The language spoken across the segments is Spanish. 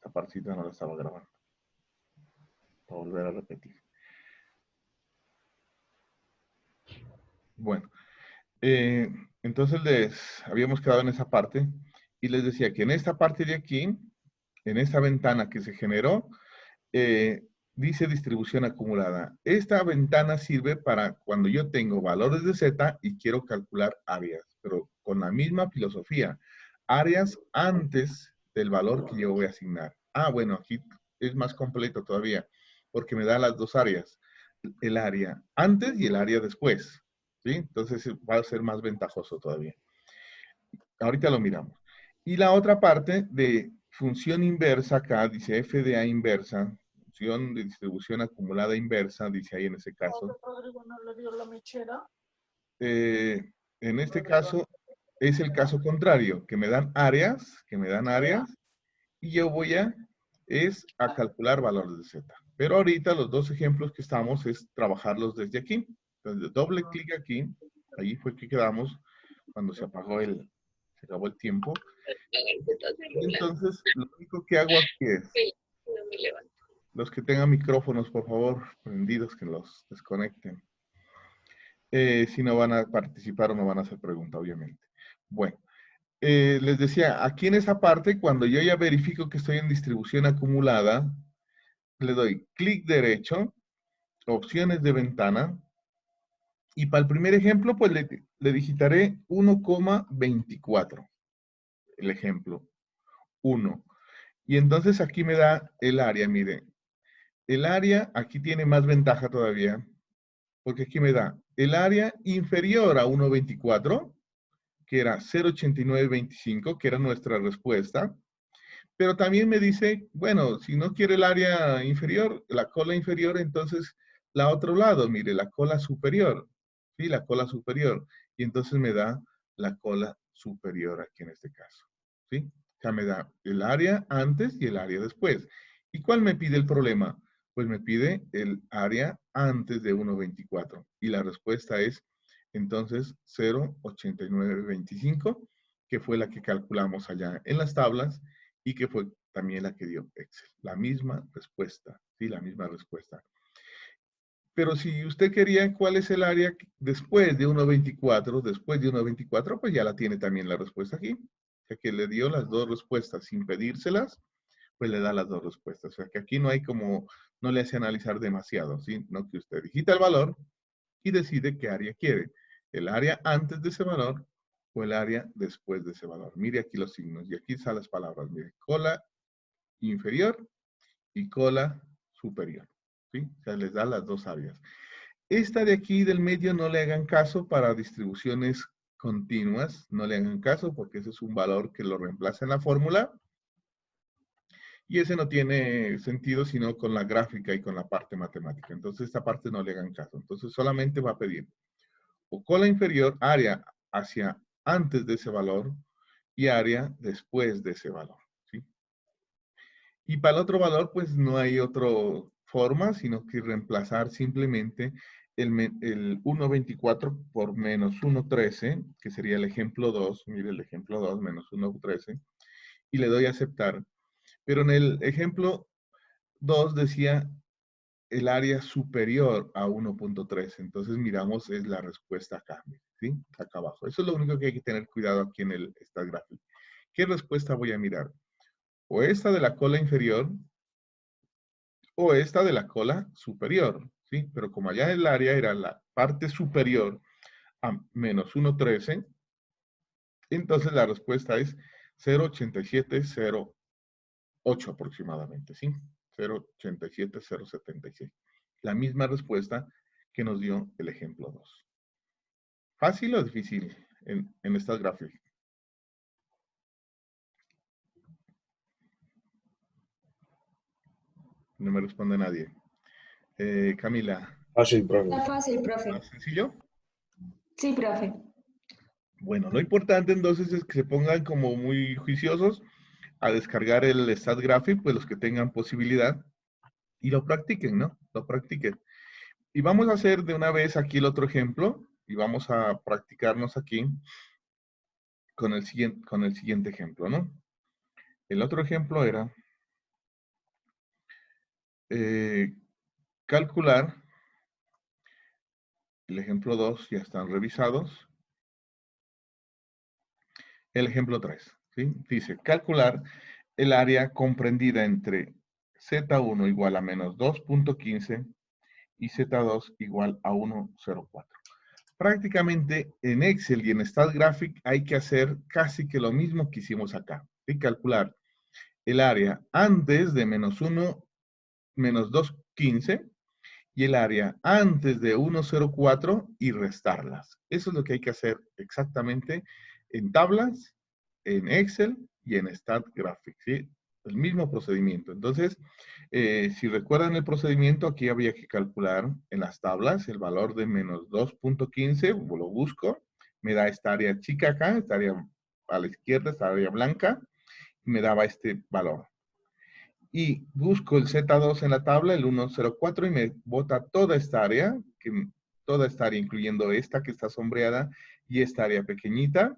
esta partita no la estaba grabando. Voy a volver a repetir. Bueno, entonces habíamos quedado en esa parte y les decía que en esta parte de aquí, en esta ventana que se generó, dice distribución acumulada. Esta ventana sirve para cuando yo tengo valores de Z y quiero calcular áreas, pero con la misma filosofía. Áreas antes del valor que yo voy a asignar. Ah, bueno, aquí es más completo todavía, porque me da las dos áreas. El área antes y el área después. ¿Sí? Entonces va a ser más ventajoso todavía. Ahorita lo miramos. Y la otra parte de función inversa acá, dice FDA inversa, función de distribución acumulada inversa, dice ahí en ese caso. Rodrigo no le dio la mechera. En este caso es el caso contrario, que me dan áreas, y yo voy a calcular valores de Z. Pero ahorita los dos ejemplos que estamos es trabajarlos desde aquí. Entonces, doble clic aquí, ahí fue que quedamos cuando se acabó el tiempo. Entonces, lo único que hago aquí es, los que tengan micrófonos, por favor, prendidos, que los desconecten. Si no van a participar o no van a hacer pregunta, obviamente. Bueno, les decía, aquí en esa parte, cuando yo ya verifico que estoy en distribución acumulada, le doy clic derecho, opciones de ventana, y para el primer ejemplo, pues le digitaré 1,24. El ejemplo, 1. Y entonces aquí me da el área, mire. El área aquí tiene más ventaja todavía, porque aquí me da el área inferior a 1,24, que era 0,8925, que era nuestra respuesta. Pero también me dice, bueno, si no quiere el área inferior, la cola inferior, entonces la otro lado, mire, la cola superior. Sí, la cola superior. Y entonces me da la cola superior aquí en este caso. ¿Sí? O sea, me da el área antes y el área después. ¿Y cuál me pide el problema? Pues me pide el área antes de 1,24. Y la respuesta es, entonces, 0,8925, que fue la que calculamos allá en las tablas y que fue también la que dio Excel. La misma respuesta, ¿sí? La misma respuesta. Pero si usted quería cuál es el área después de 1,24, pues ya la tiene también la respuesta aquí. O sea que le dio las dos respuestas sin pedírselas, pues le da las dos respuestas. O sea que aquí no hay como, no le hace analizar demasiado, ¿sí? No, que usted digita el valor y decide qué área quiere. El área antes de ese valor o el área después de ese valor. Mire aquí los signos y aquí están las palabras. Mire, cola inferior y cola superior. ¿Sí? O sea, les da las dos áreas. Esta de aquí del medio no le hagan caso para distribuciones continuas, no le hagan caso porque ese es un valor que lo reemplaza en la fórmula y ese no tiene sentido sino con la gráfica y con la parte matemática. Entonces esta parte no le hagan caso. Entonces solamente va a pedir o cola inferior, área hacia antes de ese valor y área después de ese valor. ¿Sí? Y para el otro valor, pues no hay otra forma, sino que reemplazar simplemente el 1,24 por menos 1,13, que sería el ejemplo 2, mire el ejemplo 2, menos 1,13, y le doy a aceptar. Pero en el ejemplo 2 decía el área superior a 1,13, entonces miramos es la respuesta acá, ¿sí? Acá abajo. Eso es lo único que hay que tener cuidado aquí en esta gráfica. ¿Qué respuesta voy a mirar? O esta de la cola inferior, o esta de la cola superior, ¿sí? Pero como allá en el área era la parte superior a menos 1,13, entonces la respuesta es 0,8708 aproximadamente, ¿sí? 0,87076. La misma respuesta que nos dio el ejemplo 2. ¿Fácil o difícil en estas gráficas? No me responde nadie. Camila. Fácil, profe. Está fácil, profe. ¿Más sencillo? Sí, profe. Bueno, lo importante entonces es que se pongan como muy juiciosos a descargar el StatGraphic, pues los que tengan posibilidad, y lo practiquen, ¿no? Lo practiquen. Y vamos a hacer de una vez aquí el otro ejemplo, y vamos a practicarnos aquí con el siguiente ejemplo, ¿no? El otro ejemplo era calcular, el ejemplo 2 ya están revisados. El ejemplo 3, ¿sí? Dice, calcular el área comprendida entre Z1 igual a menos 2.15 y Z2 igual a 1.04. Prácticamente en Excel y en StatGraphic hay que hacer casi que lo mismo que hicimos acá. Y calcular el área antes de menos 1, menos 2.15 y el área antes de 1.04 y restarlas. Eso es lo que hay que hacer exactamente en tablas, en Excel y en StatGraphic, ¿sí? El mismo procedimiento. Entonces, si recuerdan el procedimiento, aquí había que calcular en las tablas el valor de menos 2.15, lo busco, me da esta área chica acá, esta área a la izquierda, esta área blanca, y me daba este valor. Y busco el Z2 en la tabla, el 104, y me bota toda esta área, incluyendo esta que está sombreada y esta área pequeñita,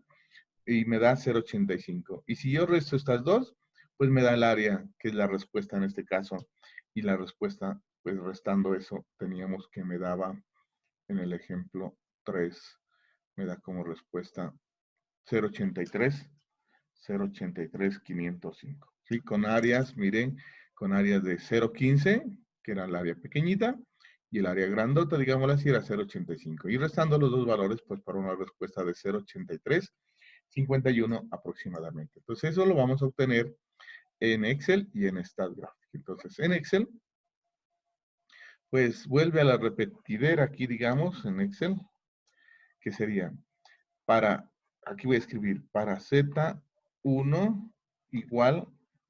y me da 0.85. Y si yo resto estas dos, pues me da el área, que es la respuesta en este caso. Y la respuesta, pues restando eso, teníamos que me daba, en el ejemplo 3, me da como respuesta 0.83, ¿sí? Con áreas, miren, con áreas de 0.15, que era el área pequeñita, y el área grandota, digámoslo así, era 0.85. Y restando los dos valores, pues para una respuesta de 0.8351 aproximadamente. Entonces eso lo vamos a obtener en Excel y en StatGraphic. Entonces en Excel, pues vuelve a la repetidera aquí, digamos, en Excel, que sería para, aquí voy a escribir, para Z1 igual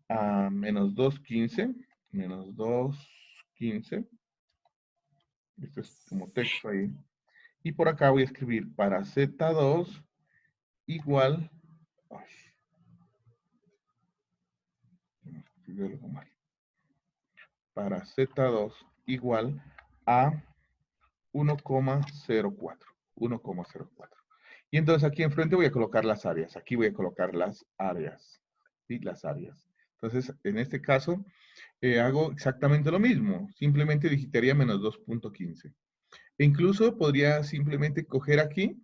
a menos 2.15, menos 2.15, esto es como texto ahí, y por acá voy a escribir para Z2 igual, ay, escribí algo mal, para Z2 igual a 1.04, 1.04. Y entonces aquí enfrente voy a colocar las áreas. Aquí voy a colocar las áreas. ¿Sí? Las áreas. Entonces, en este caso, hago exactamente lo mismo. Simplemente digitaría menos 2.15. E incluso podría simplemente coger aquí,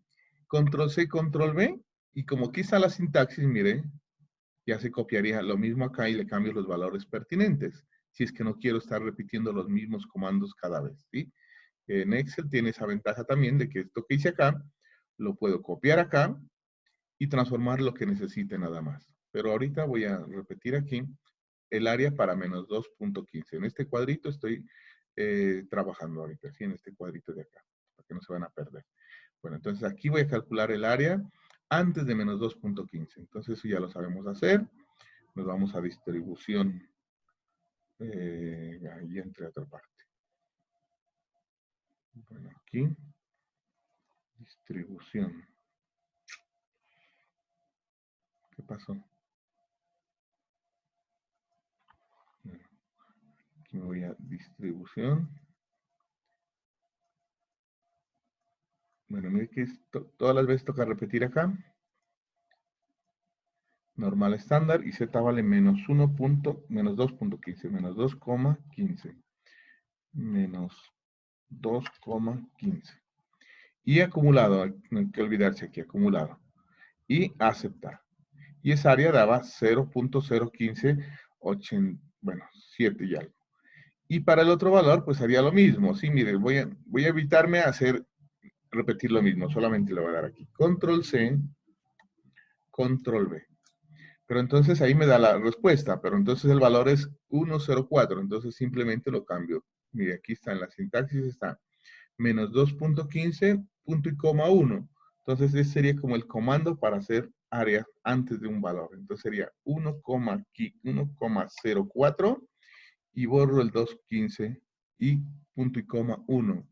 control C, control V, y como aquí está la sintaxis, mire, ya se copiaría lo mismo acá y le cambio los valores pertinentes. Si es que no quiero estar repitiendo los mismos comandos cada vez, ¿sí? En Excel tiene esa ventaja también de que esto que hice acá, lo puedo copiar acá y transformar lo que necesite nada más. Pero ahorita voy a repetir aquí el área para menos 2.15. En este cuadrito estoy trabajando ahorita, ¿sí? En este cuadrito de acá, para que no se van a perder. Bueno, entonces aquí voy a calcular el área antes de menos 2.15. Entonces eso ya lo sabemos hacer. Nos vamos a distribución. Ahí entre otra parte. Bueno, aquí. Distribución. ¿Qué pasó? Aquí me voy a distribución. Bueno, mire que todas las veces toca repetir acá. Normal estándar y Z vale menos 2.15, menos 2,15, menos 2,15. Y acumulado, no hay que olvidarse aquí, acumulado. Y aceptar. Y esa área daba 0.015, bueno, 7 y algo. Y para el otro valor, pues haría lo mismo. Sí, mire, voy a evitarme repetir lo mismo, solamente le voy a dar aquí. Control C, Control V. Pero entonces ahí me da la respuesta, pero entonces el valor es 1.04, entonces simplemente lo cambio. Mire, aquí está en la sintaxis, está menos 2.15, punto y coma 1. Entonces ese sería como el comando para hacer área antes de un valor. Entonces sería 1,04 y borro el 2.15 y punto y coma 1.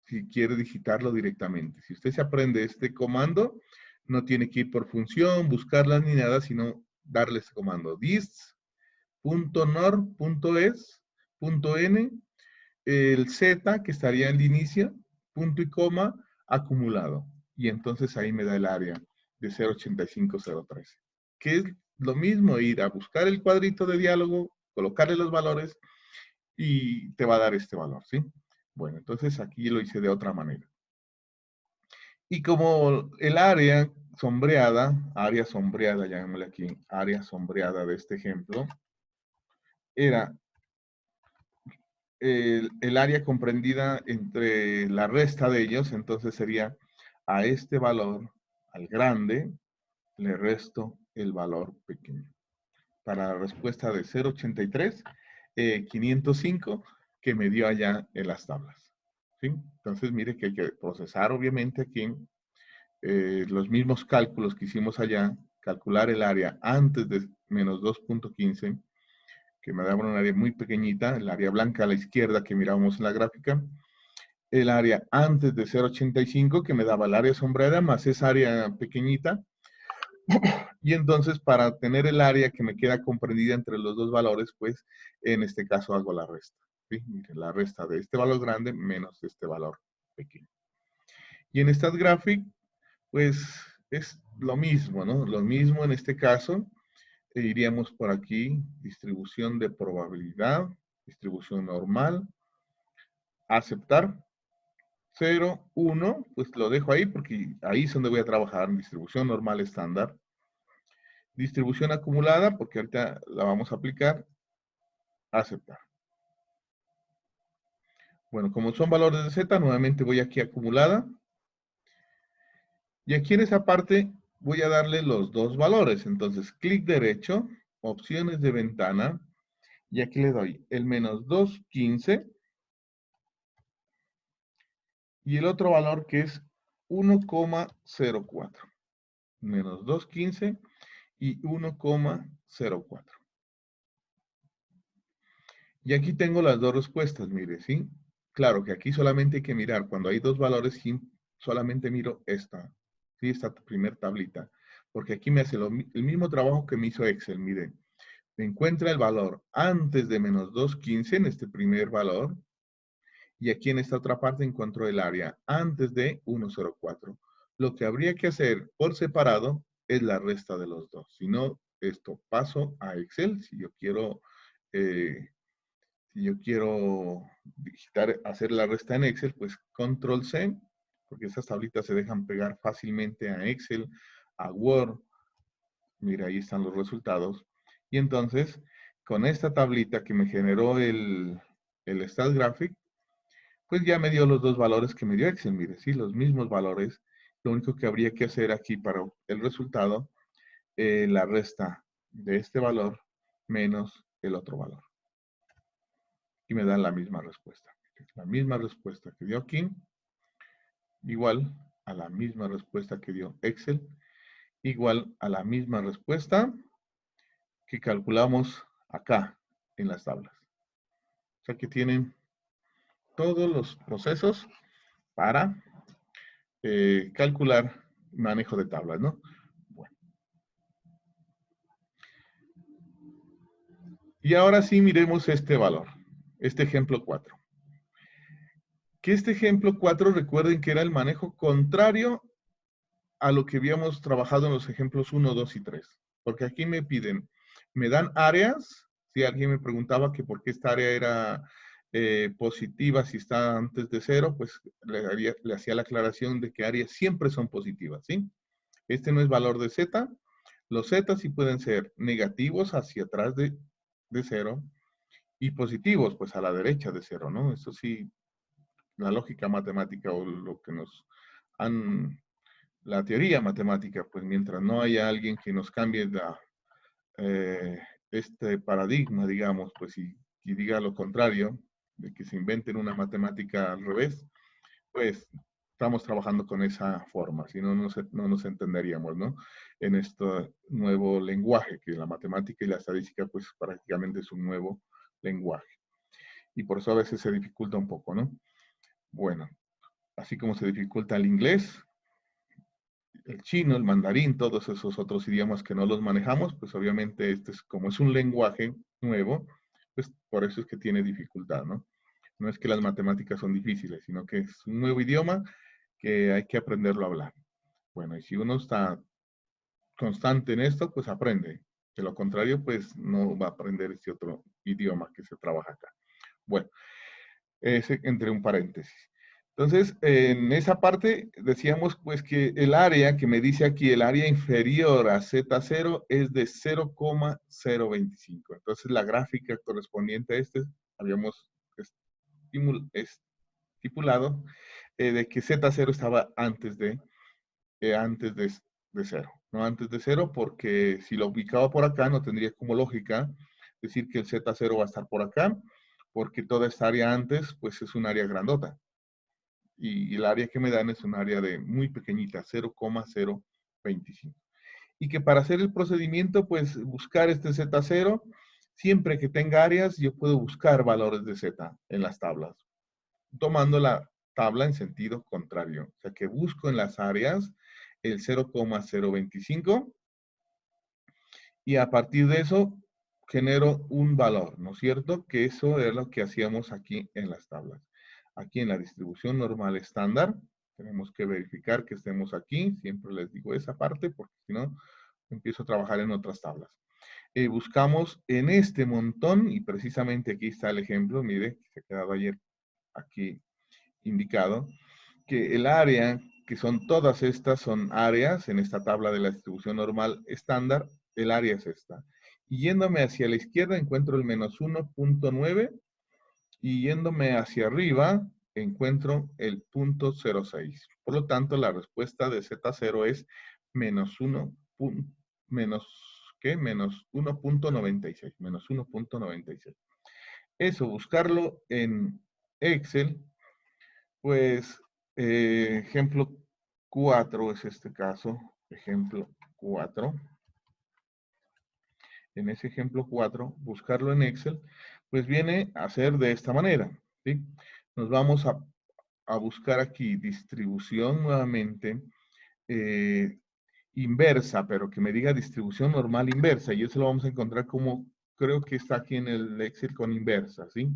Si quiere digitarlo directamente. Si usted se aprende este comando, no tiene que ir por función, buscarlas ni nada, sino darle este comando. dist.nor.es.n, el z que estaría en el inicio, punto y coma, acumulado. Y entonces ahí me da el área de 0.85013. Que es lo mismo ir a buscar el cuadrito de diálogo, colocarle los valores y te va a dar este valor, ¿sí? Bueno, entonces aquí lo hice de otra manera. Y como el área sombreada, llamémosle aquí, área sombreada de este ejemplo, era el área comprendida entre la resta de ellos, entonces sería a este valor, al grande, le resto el valor pequeño. Para la respuesta de 0.83, 505 que me dio allá en las tablas. ¿Sí? Entonces, mire que hay que procesar, obviamente, aquí los mismos cálculos que hicimos allá, calcular el área antes de menos 2.15, que me daba un área muy pequeñita, el área blanca a la izquierda que mirábamos en la gráfica, el área antes de 0.85 que me daba el área sombreada más esa área pequeñita, y entonces para tener el área que me queda comprendida entre los dos valores, pues en este caso hago la resta. ¿Sí? Miren, la resta de este valor grande menos este valor pequeño. Y en StatGraphic, pues es lo mismo, ¿no? Lo mismo en este caso. Iríamos por aquí, distribución de probabilidad, distribución normal, aceptar, 0, 1, pues lo dejo ahí porque ahí es donde voy a trabajar, distribución normal estándar. Distribución acumulada, porque ahorita la vamos a aplicar, aceptar. Bueno, como son valores de Z, nuevamente voy aquí a acumulada. Y aquí en esa parte voy a darle los dos valores. Entonces, clic derecho, opciones de ventana, y aquí le doy el menos 2.15 y el otro valor que es 1,04. Menos 2.15 y 1,04. Y aquí tengo las dos respuestas, mire, ¿sí? Claro que aquí solamente hay que mirar, cuando hay dos valores, solamente miro esta, ¿sí? Esta primer tablita, porque aquí me hace el mismo trabajo que me hizo Excel, mire. Me encuentra el valor antes de menos 2.15 en este primer valor, y aquí en esta otra parte encuentro el área antes de 1,04. Lo que habría que hacer por separado es la resta de los dos. Si no, esto paso a Excel, si yo quiero hacer la resta en Excel, pues Control C, porque esas tablitas se dejan pegar fácilmente a Excel, a Word. Mira, ahí están los resultados. Y entonces, con esta tablita que me generó el StatGraphic, pues ya me dio los dos valores que me dio Excel. Mire, sí, los mismos valores. Lo único que habría que hacer aquí para el resultado, la resta de este valor menos el otro valor. Y me dan la misma respuesta. La misma respuesta que dio aquí, igual a la misma respuesta que dio Excel, igual a la misma respuesta que calculamos acá en las tablas. O sea que tienen todos los procesos para calcular manejo de tablas, ¿no? Bueno. Y ahora sí miremos este valor, este ejemplo 4. Que este ejemplo 4, recuerden que era el manejo contrario a lo que habíamos trabajado en los ejemplos 1, 2 y 3. Porque aquí me piden, me dan áreas. Si alguien me preguntaba que por qué esta área era positiva si está antes de 0, pues le hacía la aclaración de que áreas siempre son positivas, ¿sí? Este no es valor de Z. Los Z sí pueden ser negativos hacia atrás de 0 y positivos, pues a la derecha de 0, ¿no? Eso sí, la lógica matemática o lo que nos han la teoría matemática, pues mientras no haya alguien que nos cambie este paradigma, digamos, pues y diga lo contrario, de que se inventen una matemática al revés, pues estamos trabajando con esa forma, si no, no nos entenderíamos, ¿no? En este nuevo lenguaje, que la matemática y la estadística, pues prácticamente es un nuevo lenguaje. Y por eso a veces se dificulta un poco, ¿no? Bueno, así como se dificulta el inglés, el chino, el mandarín, todos esos otros idiomas que no los manejamos, pues obviamente este es, como es un lenguaje nuevo, pues por eso es que tiene dificultad, ¿no? No es que las matemáticas son difíciles, sino que es un nuevo idioma que hay que aprenderlo a hablar. Bueno, y si uno está constante en esto, pues aprende. De lo contrario, pues no va a aprender este otro idioma que se trabaja acá. Bueno, ese entre un paréntesis. Entonces, en esa parte decíamos pues que el área que me dice aquí, el área inferior a Z0 es de 0,025. Entonces, la gráfica correspondiente a este, habíamos estipulado de que Z0 estaba antes de 0. No antes de 0, porque si lo ubicaba por acá, no tendría como lógica decir que el Z0 va a estar por acá, porque toda esta área antes, pues es un área grandota. Y el área que me dan es un área de muy pequeñita, 0,025. Y que para hacer el procedimiento, pues buscar este Z0, siempre que tenga áreas, yo puedo buscar valores de Z en las tablas, tomando la tabla en sentido contrario. O sea que busco en las áreas el 0,025 y a partir de eso genero un valor, ¿no es cierto? Que eso es lo que hacíamos aquí en las tablas. Aquí en la distribución normal estándar, tenemos que verificar que estemos aquí. Siempre les digo esa parte porque si no, empiezo a trabajar en otras tablas. Buscamos en este montón y precisamente aquí está el ejemplo. Mire, se ha quedado ayer aquí indicado, que el área, que son todas estas, son áreas en esta tabla de la distribución normal estándar, el área es esta. Y yéndome hacia la izquierda encuentro el menos 1.9 y yéndome hacia arriba encuentro el 0.06. Por lo tanto, la respuesta de Z0 es menos 1, menos, ¿qué? Menos 1.96, menos 1.96. Eso, buscarlo en Excel, pues ejemplo 4 es este caso, ejemplo 4. En ese ejemplo 4, buscarlo en Excel, pues viene a ser de esta manera, ¿sí? Nos vamos a buscar aquí distribución nuevamente inversa, pero que me diga distribución normal inversa, y eso lo vamos a encontrar como, creo que está aquí en el Excel con inversa, ¿sí?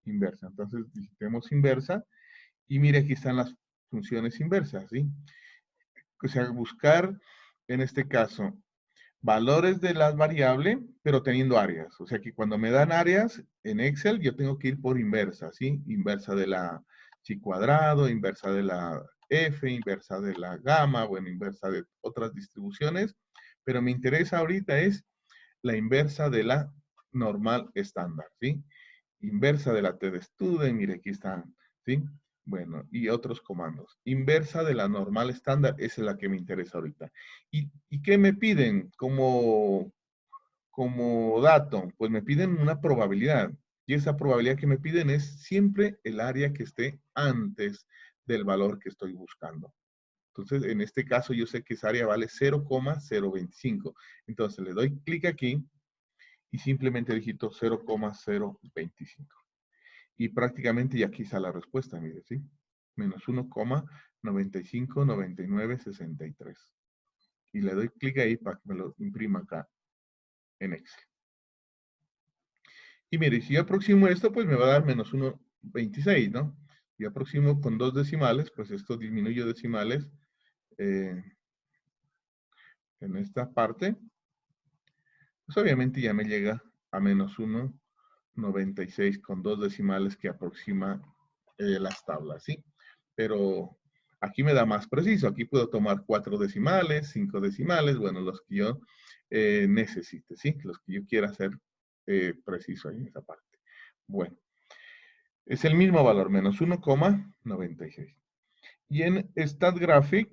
Inversa. Entonces, digitemos inversa, y mire, aquí están las funciones inversas, ¿sí? O sea, buscar, en este caso, valores de las variables, pero teniendo áreas. O sea que cuando me dan áreas en Excel, yo tengo que ir por inversa, ¿sí? Inversa de la chi cuadrado, inversa de la f, inversa de la gamma, bueno, inversa de otras distribuciones, pero me interesa ahorita es la inversa de la normal estándar, ¿sí? Inversa de la t de student, mire, aquí están, ¿sí? Bueno, y otros comandos. Inversa de la normal estándar, esa es la que me interesa ahorita. ¿Y qué me piden como dato? Pues me piden una probabilidad. Y esa probabilidad que me piden es siempre el área que esté antes del valor que estoy buscando. Entonces, en este caso, yo sé que esa área vale 0,025. Entonces, le doy clic aquí y simplemente digito 0,025. Y prácticamente ya aquí está la respuesta, mire, ¿sí? Menos 1,959963. Y le doy clic ahí para que me lo imprima acá en Excel. Y mire, si yo aproximo esto, pues me va a dar menos 1,26, ¿no? Y aproximo con 2 decimales, pues esto disminuye decimales en esta parte. Pues obviamente ya me llega a menos 1,96 con 2 decimales que aproxima las tablas, ¿sí? Pero aquí me da más preciso. Aquí puedo tomar 4 decimales, 5 decimales, bueno, los que yo necesite, ¿sí? Los que yo quiera hacer preciso ahí en esa parte. Bueno, es el mismo valor, menos 1,96. Y en StatGraphic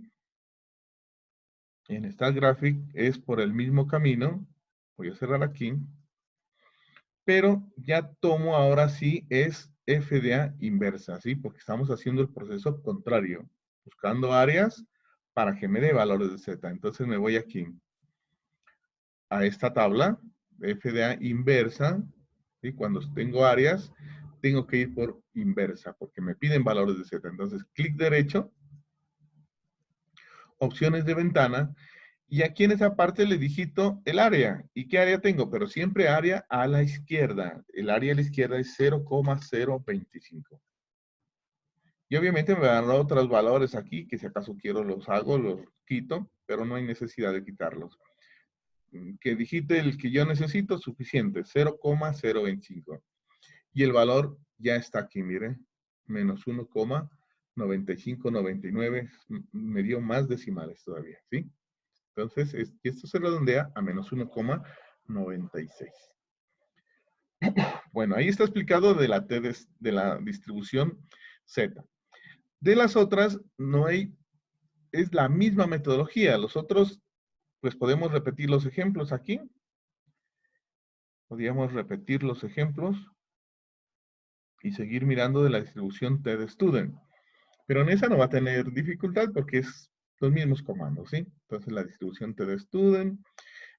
es por el mismo camino. Voy a cerrar aquí. Pero ya tomo ahora sí es FDA inversa, ¿sí? Porque estamos haciendo el proceso contrario, buscando áreas para que me dé valores de Z. Entonces me voy aquí a esta tabla de FDA inversa, ¿sí? Cuando tengo áreas, tengo que ir por inversa, porque me piden valores de Z. Entonces, clic derecho, opciones de ventana, y aquí en esa parte le digito el área. ¿Y qué área tengo? Pero siempre área a la izquierda. El área a la izquierda es 0,025. Y obviamente me van a dar otros valores aquí, que si acaso quiero los hago, los quito, pero no hay necesidad de quitarlos. Que digite el que yo necesito, suficiente, 0,025. Y el valor ya está aquí, mire, menos 1,9599, me dio más decimales todavía, ¿sí? Entonces, esto se redondea a menos 1,96. Bueno, ahí está explicado de la de la distribución Z. De las otras, no hay, es la misma metodología. Los otros, pues podemos repetir los ejemplos aquí. Podríamos repetir los ejemplos y seguir mirando de la distribución TD-Student. Pero en esa no va a tener dificultad porque es los mismos comandos, ¿sí? Entonces la distribución TD-Student,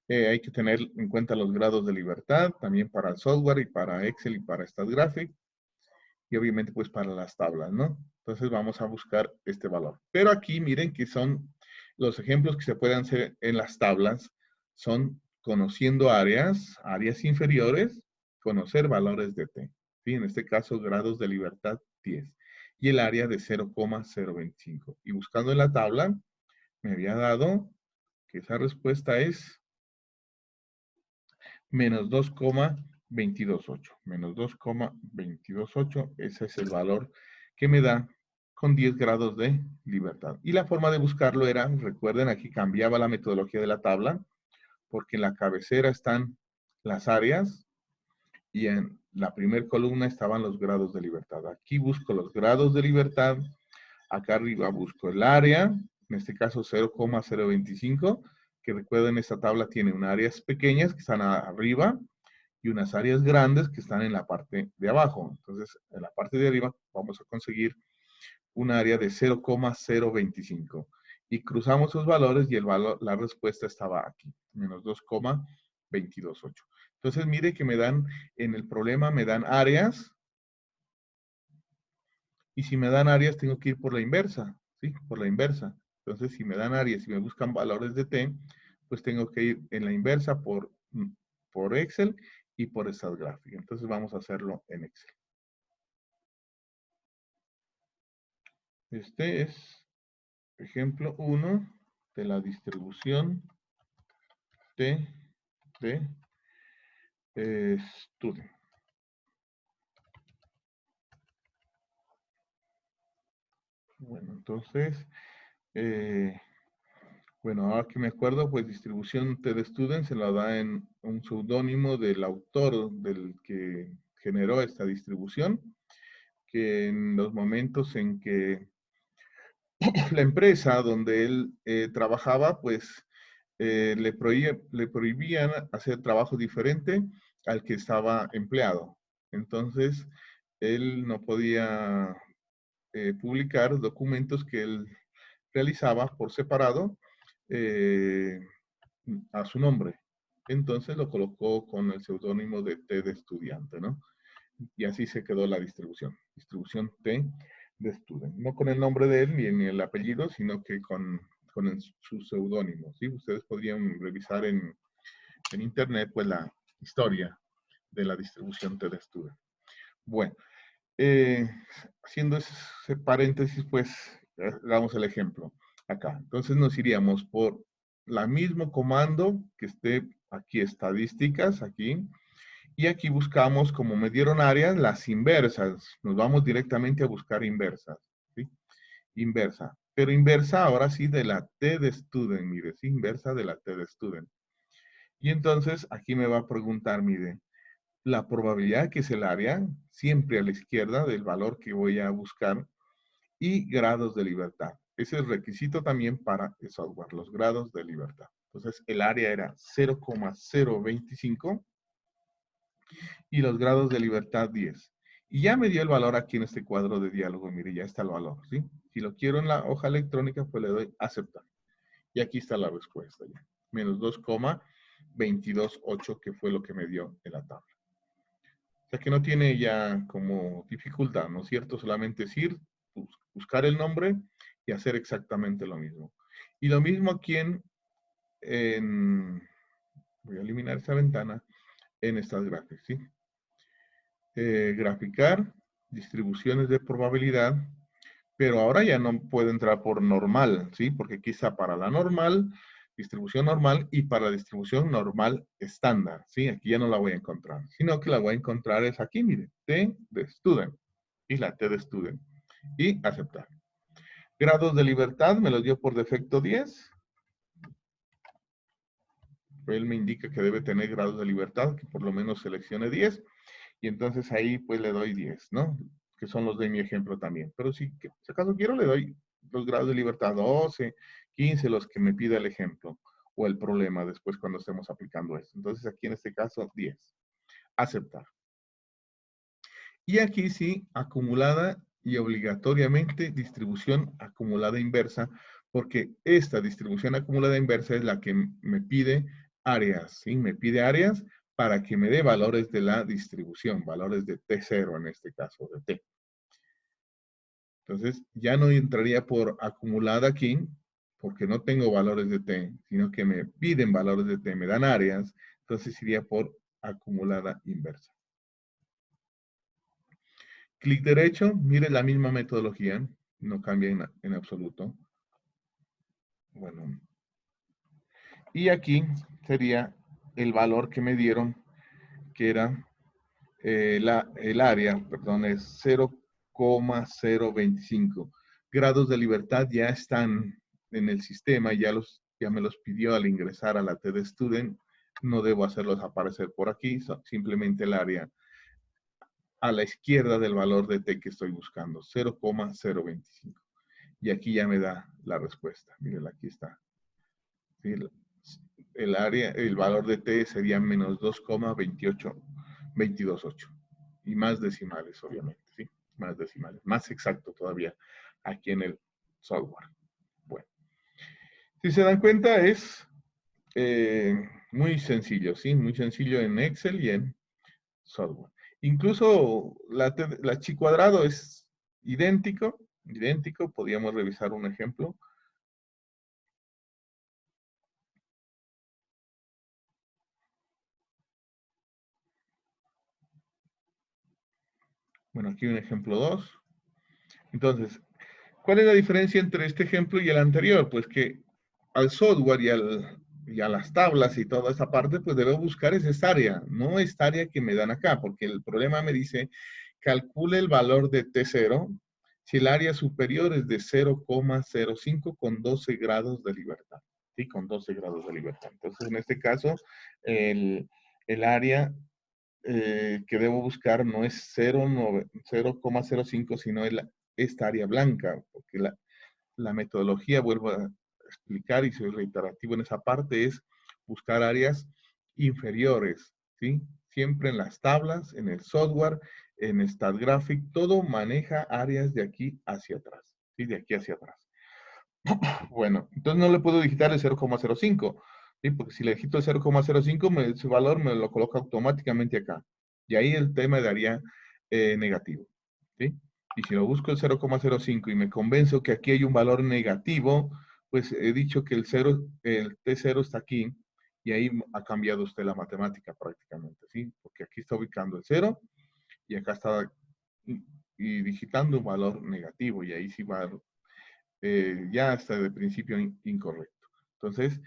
hay que tener en cuenta los grados de libertad, también para el software y para Excel y para StatGraphic, y obviamente pues para las tablas, ¿no? Entonces vamos a buscar este valor. Pero aquí miren que son los ejemplos que se pueden hacer en las tablas, son conociendo áreas, áreas inferiores, conocer valores de T. ¿Sí? En este caso, grados de libertad 10. Y el área de 0,025. Y buscando en la tabla, me había dado que esa respuesta es menos 2,228. Menos 2,228, ese es el valor que me da con 10 grados de libertad. Y la forma de buscarlo era, recuerden, aquí cambiaba la metodología de la tabla, porque en la cabecera están las áreas y en la primera columna estaban los grados de libertad. Aquí busco los grados de libertad, acá arriba busco el área, en este caso 0,025, que recuerden esta tabla tiene unas áreas pequeñas que están arriba y unas áreas grandes que están en la parte de abajo. Entonces, en la parte de arriba vamos a conseguir un área de 0,025. Y cruzamos los valores y el valor, la respuesta estaba aquí, menos 2,228. Entonces, mire que me dan, en el problema me dan áreas, y si me dan áreas tengo que ir por la inversa, ¿sí? Por la inversa. Entonces, si me dan áreas y me buscan valores de T, pues tengo que ir en la inversa por Excel y por StatGraphic. Entonces, vamos a hacerlo en Excel. Este es ejemplo 1 de la distribución de Student. Bueno, entonces, bueno, ahora que me acuerdo, pues distribución TD-Student se la da en un seudónimo del autor del que generó esta distribución, que en los momentos en que la empresa donde él trabajaba, pues le prohibían hacer trabajo diferente al que estaba empleado. Entonces, él no podía publicar documentos que él realizaba por separado a su nombre. Entonces lo colocó con el seudónimo de T de estudiante, ¿no? Y así se quedó la distribución. Distribución T de student. No con el nombre de él ni en el apellido, sino que con su seudónimo, ¿sí? Ustedes podrían revisar en internet, pues, la historia de la distribución T de student. Bueno, haciendo ese paréntesis, pues, damos el ejemplo acá. Entonces nos iríamos por la mismo comando que esté aquí, estadísticas, aquí, y aquí buscamos, como me dieron áreas, las inversas. Nos vamos directamente a buscar inversas, ¿sí? Inversa. Pero inversa ahora sí de la T de student, mire, sí, inversa de la T de student. Y entonces aquí me va a preguntar, mire, la probabilidad que es el área, siempre a la izquierda del valor que voy a buscar, y grados de libertad. Ese es requisito también para el software, los grados de libertad. Entonces, el área era 0,025 y los grados de libertad 10. Y ya me dio el valor aquí en este cuadro de diálogo. Mire, ya está el valor, ¿sí? Si lo quiero en la hoja electrónica, pues le doy aceptar. Y aquí está la respuesta ya. Menos 2,228, que fue lo que me dio en la tabla. O sea que no tiene ya como dificultad, ¿no es cierto? Solamente es ir, buscar el nombre y hacer exactamente lo mismo. Y lo mismo aquí voy a eliminar esta ventana, en StatGraphic, ¿sí? Graficar, distribuciones de probabilidad, pero ahora ya no puedo entrar por normal, ¿sí? Porque quizá para la normal distribución normal y para distribución normal estándar, ¿sí? Aquí ya no la voy a encontrar, sino que la voy a encontrar es aquí, mire, T de student y la T de student y aceptar. Grados de libertad me los dio por defecto 10. Él me indica que debe tener grados de libertad, que por lo menos seleccione 10. Y entonces ahí pues le doy 10, ¿no? Que son los de mi ejemplo también. Pero si acaso quiero, le doy los grados de libertad 12, 15, los que me pida el ejemplo o el problema después cuando estemos aplicando esto. Entonces aquí en este caso 10. Aceptar. Y aquí sí, acumulada y obligatoriamente distribución acumulada inversa, porque esta distribución acumulada inversa es la que me pide áreas, ¿sí? Me pide áreas para que me dé valores de la distribución, valores de T0 en este caso, de T. Entonces, ya no entraría por acumulada aquí, porque no tengo valores de T, sino que me piden valores de T, me dan áreas, entonces iría por acumulada inversa. Clic derecho, mire la misma metodología, no cambia en absoluto. Bueno, y aquí sería el valor que me dieron, que era el área, perdón, es 0,025. Grados de libertad ya están en el sistema, ya me los pidió al ingresar a la TD Student. No debo hacerlos aparecer por aquí, simplemente el área a la izquierda del valor de T que estoy buscando, 0,025. Y aquí ya me da la respuesta. Miren, aquí está. ¿Sí? El área, el valor de T sería menos 2,228. Y más decimales, obviamente, ¿sí? Más decimales. Más exacto todavía aquí en el software. Bueno. Si se dan cuenta, es muy sencillo, ¿sí? Muy sencillo en Excel y en software. Incluso la chi cuadrado es idéntico, podríamos revisar un ejemplo. Bueno, aquí un ejemplo 2. Entonces, ¿cuál es la diferencia entre este ejemplo y el anterior? Pues que al software y a las tablas y toda esa parte, pues debo buscar esa área, no esta área que me dan acá, porque el problema me dice, calcule el valor de T0 si el área superior es de 0,05 con 12 grados de libertad. Sí, con 12 grados de libertad. Entonces, en este caso, el área que debo buscar no es 0,05, sino esta área blanca, porque la metodología, vuelvo a explicar y soy reiterativo en esa parte, es buscar áreas inferiores, ¿sí? Siempre en las tablas, en el software, en StatGraphic, todo maneja áreas de aquí hacia atrás, ¿sí? De aquí hacia atrás. Bueno, entonces no le puedo digitar el 0,05, ¿sí? Porque si le digito el 0,05, ese valor me lo coloca automáticamente acá. Y ahí el tema daría negativo, ¿sí? Y si lo busco el 0,05 y me convenzo que aquí hay un valor negativo, pues he dicho que el T0 está aquí y ahí ha cambiado usted la matemática prácticamente, ¿sí? Porque aquí está ubicando el 0 y acá está y digitando un valor negativo y ahí sí va ya hasta de principio incorrecto. Entonces,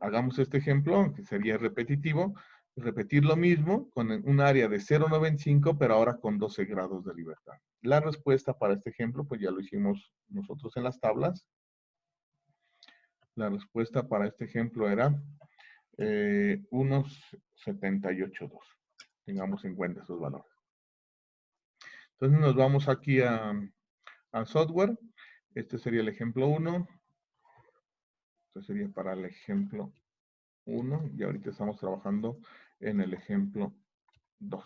hagamos este ejemplo, que sería repetitivo, repetir lo mismo con un área de 0,95, pero ahora con 12 grados de libertad. La respuesta para este ejemplo, pues ya lo hicimos nosotros en las tablas. La respuesta para este ejemplo era unos 78.2. Tengamos en cuenta esos valores. Entonces nos vamos aquí a software. Este sería el ejemplo 1. Esto sería para el ejemplo 1 y ahorita estamos trabajando en el ejemplo 2.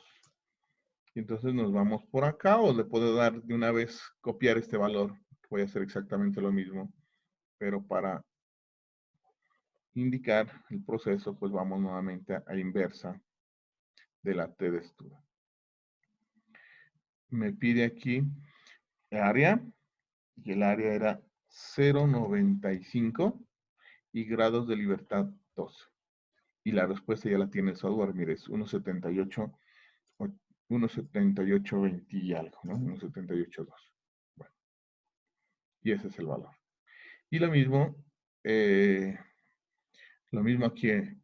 Y entonces nos vamos por acá o le puedo dar de una vez copiar este valor. Voy a hacer exactamente lo mismo, pero para indicar el proceso, pues vamos nuevamente a inversa de la T de estudio. Me pide aquí área y el área era 0,95 y grados de libertad 12. Y la respuesta ya la tiene el software, mire, es 1,7820 y algo, ¿no? 1,78,2. Bueno, y ese es el valor. Y lo mismo Lo mismo aquí en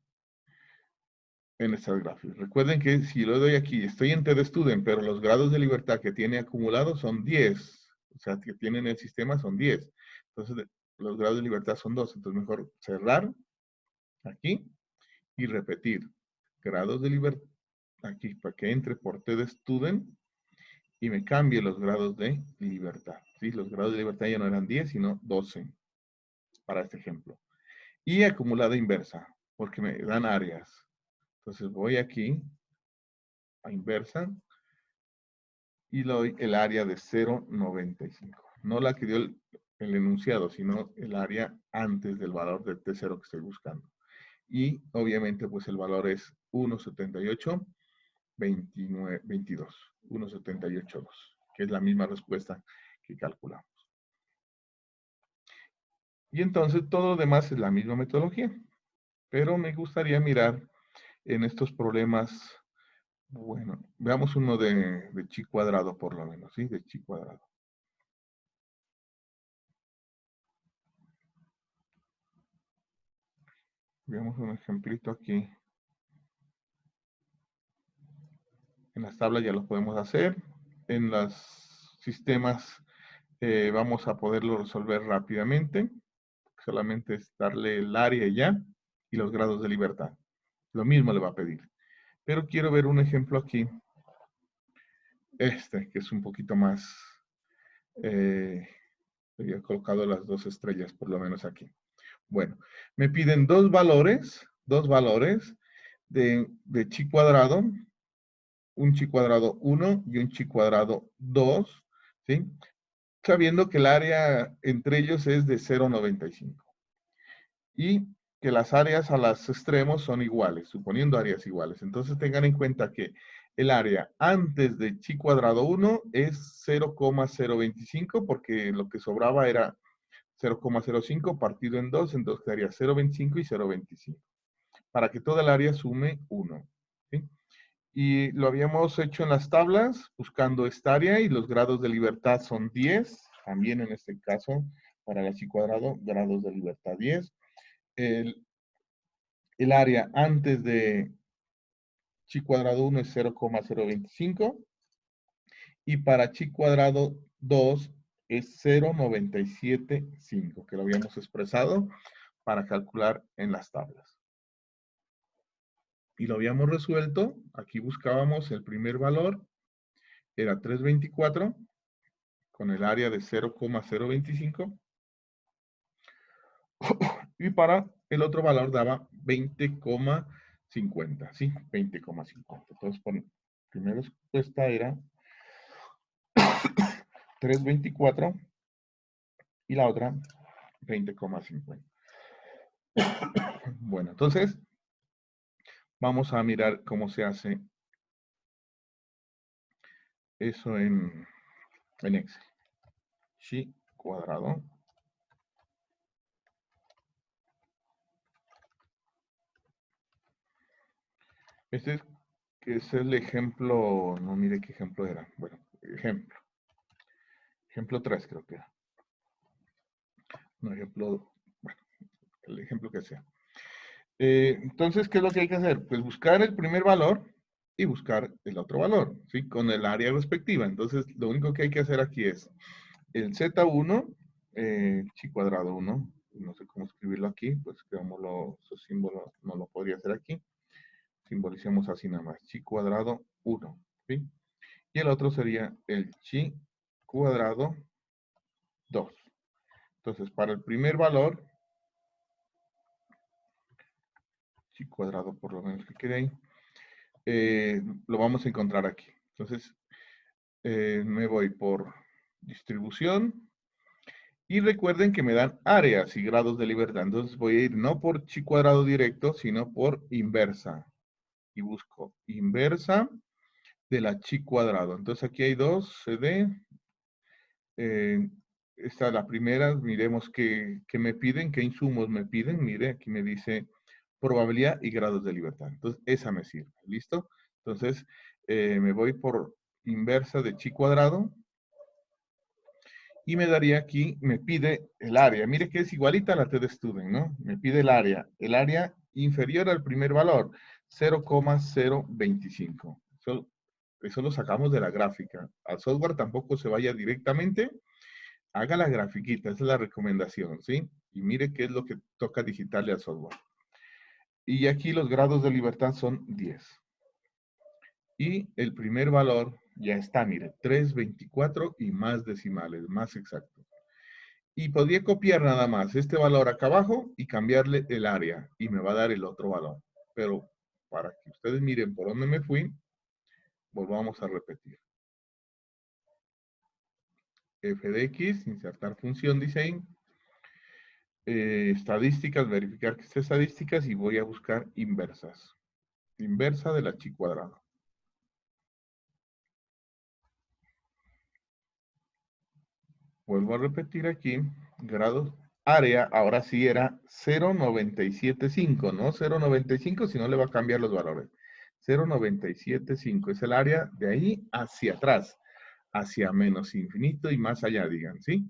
estas gráficas. Recuerden que si lo doy aquí, estoy en TestStudent, pero los grados de libertad que tiene acumulados son 10. O sea, que tienen el sistema son 10. Entonces, los grados de libertad son 2. Entonces, mejor cerrar aquí y repetir. Grados de libertad aquí para que entre por TestStudent y me cambie los grados de libertad. ¿Sí? Los grados de libertad ya no eran 10, sino 12 para este ejemplo. Y acumulada inversa, porque me dan áreas. Entonces voy aquí a inversa y le doy el área de 0.95. No la que dio el enunciado, sino el área antes del valor del T0 que estoy buscando. Y obviamente pues el valor es 1.78, 22, 1.78.2, que es la misma respuesta que calculamos. Y entonces todo lo demás es la misma metodología. Pero me gustaría mirar en estos problemas, bueno, veamos uno de chi cuadrado por lo menos, ¿sí? De chi cuadrado. Veamos un ejemplito aquí. En las tablas ya lo podemos hacer. En los sistemas vamos a poderlo resolver rápidamente. Solamente es darle el área ya y los grados de libertad. Lo mismo le va a pedir. Pero quiero ver un ejemplo aquí. Este, que es un poquito más... había colocado las 2 estrellas, por lo menos aquí. Bueno, me piden dos valores de chi cuadrado, un chi cuadrado 1 y un chi cuadrado 2, ¿sí? Sabiendo que el área entre ellos es de 0.95. Y que las áreas a los extremos son iguales, suponiendo áreas iguales. Entonces tengan en cuenta que el área antes de chi cuadrado 1 es 0.025 porque lo que sobraba era 0.05 partido en 2, entonces quedaría 0.25 y 0.25. Para que toda el área sume 1. ¿Sí? Y lo habíamos hecho en las tablas, buscando esta área y los grados de libertad son 10. También en este caso, para la chi cuadrado, grados de libertad 10. El área antes de chi cuadrado 1 es 0.025. Y para chi cuadrado 2 es 0.975, que lo habíamos expresado para calcular en las tablas. Y lo habíamos resuelto. Aquí buscábamos el primer valor. Era 324 con el área de 0.025. Y para el otro valor daba 20,50. ¿Sí? 20,50. Entonces, la primera respuesta era 324 y la otra 20,50. Bueno, entonces vamos a mirar cómo se hace eso en Excel. Chi cuadrado. Este es el ejemplo, no mire qué ejemplo era. Bueno, ejemplo. Ejemplo 3 creo que era. No, ejemplo, bueno, el ejemplo que sea. Entonces, ¿qué es lo que hay que hacer? Pues buscar el primer valor y buscar el otro valor, ¿sí? Con el área respectiva. Entonces, lo único que hay que hacer aquí es el Z1, chi cuadrado 1, no sé cómo escribirlo aquí, pues creámoslo, su símbolo no lo podría hacer aquí. Simbolicemos así nada más, chi cuadrado 1, ¿sí? Y el otro sería el chi cuadrado 2. Entonces, para el primer valor, chi cuadrado por lo menos que quede ahí, lo vamos a encontrar aquí. Entonces, me voy por distribución. Y recuerden que me dan áreas y grados de libertad. Entonces voy a ir no por chi cuadrado directo, sino por inversa. Y busco inversa de la chi cuadrado. Entonces aquí hay dos CD. Esta es la primera. Miremos qué me piden, qué insumos me piden. Mire, aquí me dice probabilidad y grados de libertad. Entonces esa me sirve. ¿Listo? Entonces me voy por inversa de chi cuadrado. Y me daría aquí, me pide el área. Mire que es igualita a la T de Student, ¿no? Me pide el área. El área inferior al primer valor, 0,025. Eso lo sacamos de la gráfica. Al software tampoco se vaya directamente. Haga la grafiquita, esa es la recomendación, ¿sí? Y mire qué es lo que toca digitarle al software. Y aquí los grados de libertad son 10. Y el primer valor ya está, mire, 324 y más decimales, más exacto. Y podría copiar nada más este valor acá abajo y cambiarle el área y me va a dar el otro valor. Pero para que ustedes miren por dónde me fui, volvamos a repetir. F de X, insertar función, dice ahí. Estadísticas, verificar que esté estadísticas y voy a buscar inversas. Inversa de la chi cuadrada. Vuelvo a repetir aquí, grados, área, ahora sí era 0,975, no 0,95, si no le va a cambiar los valores. 0,975 es el área de ahí hacia atrás, hacia menos infinito y más allá, digan, ¿sí?